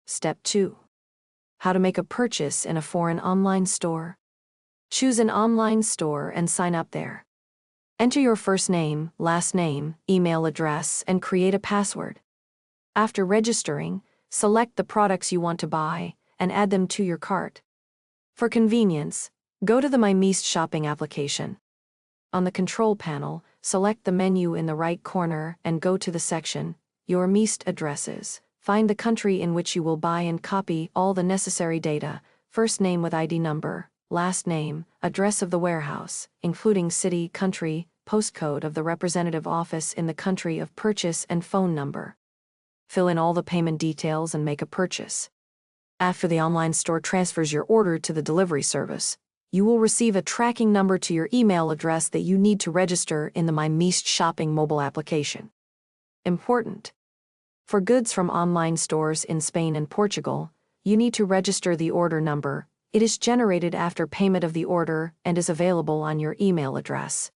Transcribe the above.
Step 2. How to make a purchase in a foreign online store. Choose an online store and sign up there. Enter your first name, last name, email address, and create a password. After registering, select the products you want to buy and add them to your cart. For convenience, go to the myMeest Shopping application. On the control panel, select the menu in the right corner and go to the section, Your Meest Addresses. Find the country in which you will buy and copy all the necessary data, first name with ID number, last name, address of the warehouse, including city, country, postcode of the representative office in the country of purchase and phone number. Fill in all the payment details and make a purchase. After the online store transfers your order to the delivery service, you will receive a tracking number to your email address that you need to register in the myMeest Shopping mobile application. Important. For goods from online stores in Spain and Portugal, you need to register the order number. It is generated after payment of the order and is available on your email address.